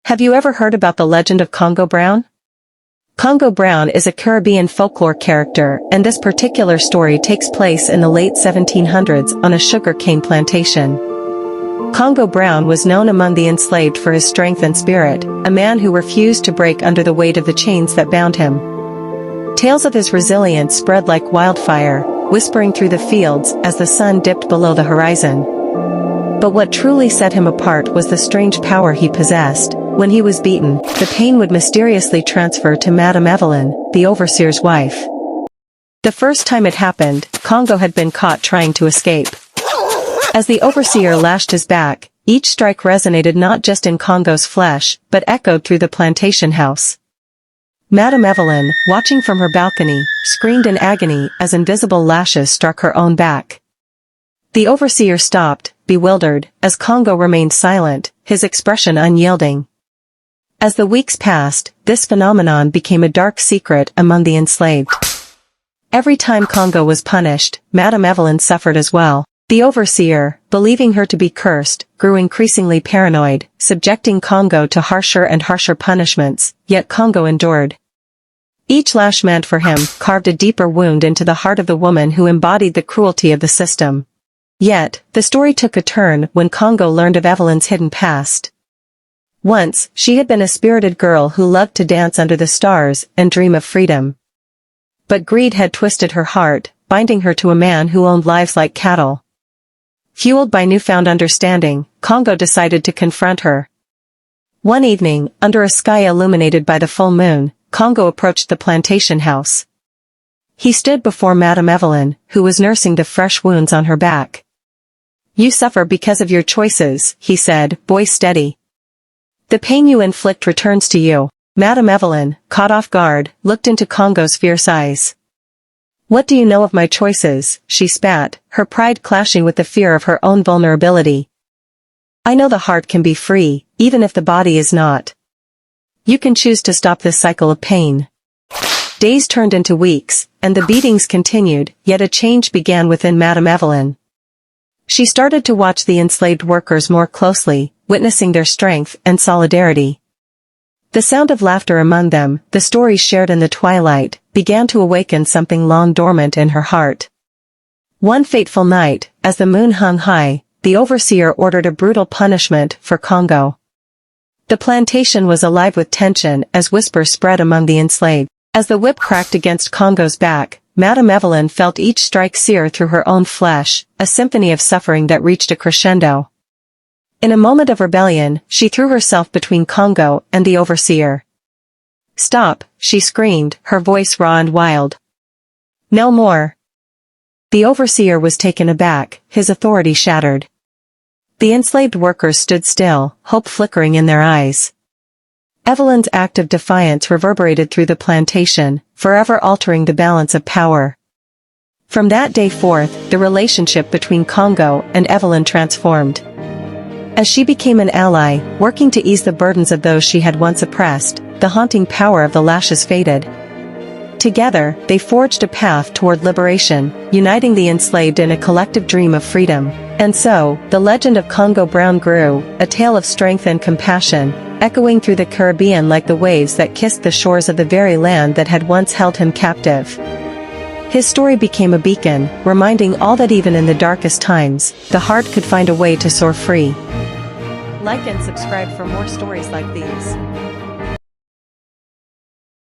Have you ever heard about the legend of Congo Brown? Congo Brown is a Caribbean folklore character, and this particular story takes place in the late 1700s on a sugar cane plantation. Congo Brown was known among the enslaved for his strength and spirit, a man who refused to break under the weight of the chains that bound him. Tales of his resilience spread like wildfire, whispering through the fields as the sun dipped below the horizon. But what truly set him apart was the strange power he possessed. When he was beaten, the pain would mysteriously transfer to Madame Evelyn, the overseer's wife. The first time it happened, Congo had been caught trying to escape. As the overseer lashed his back, each strike resonated not just in Congo's flesh, but echoed through the plantation house. Madame Evelyn, watching from her balcony, screamed in agony as invisible lashes struck her own back. The overseer stopped, bewildered, as Congo remained silent, his expression unyielding. As the weeks passed, this phenomenon became a dark secret among the enslaved. Every time Congo was punished, Madame Evelyn suffered as well. The overseer, believing her to be cursed, grew increasingly paranoid, subjecting Congo to harsher and harsher punishments, yet Congo endured. Each lash meant for him carved a deeper wound into the heart of the woman who embodied the cruelty of the system. Yet, the story took a turn when Congo learned of Evelyn's hidden past. Once, she had been a spirited girl who loved to dance under the stars and dream of freedom. But greed had twisted her heart, binding her to a man who owned lives like cattle. Fueled by newfound understanding, Congo decided to confront her. One evening, under a sky illuminated by the full moon, Congo approached the plantation house. He stood before Madame Evelyn, who was nursing the fresh wounds on her back. "You suffer because of your choices," he said, "Boy, steady. The pain you inflict returns to you." Madame Evelyn, caught off guard, looked into Congo's fierce eyes. "What do you know of my choices?" she spat, her pride clashing with the fear of her own vulnerability. "I know the heart can be free, even if the body is not. You can choose to stop this cycle of pain." Days turned into weeks, and the beatings continued, yet a change began within Madame Evelyn. She started to watch the enslaved workers more closely, witnessing their strength and solidarity. The sound of laughter among them, the stories shared in the twilight, began to awaken something long dormant in her heart. One fateful night, as the moon hung high, the overseer ordered a brutal punishment for Congo. The plantation was alive with tension as whispers spread among the enslaved. As the whip cracked against Congo's back, Madame Evelyn felt each strike sear through her own flesh, a symphony of suffering that reached a crescendo. In a moment of rebellion, she threw herself between Congo and the overseer. "Stop," she screamed, her voice raw and wild. "No more." The overseer was taken aback, his authority shattered. The enslaved workers stood still, hope flickering in their eyes. Evelyn's act of defiance reverberated through the plantation, forever altering the balance of power. From that day forth, the relationship between Congo and Evelyn transformed. As she became an ally, working to ease the burdens of those she had once oppressed, the haunting power of the lashes faded. Together, they forged a path toward liberation, uniting the enslaved in a collective dream of freedom. And so, the legend of Congo Brown grew, a tale of strength and compassion, echoing through the Caribbean like the waves that kissed the shores of the very land that had once held him captive. His story became a beacon, reminding all that even in the darkest times, the heart could find a way to soar free. Like and subscribe for more stories like these.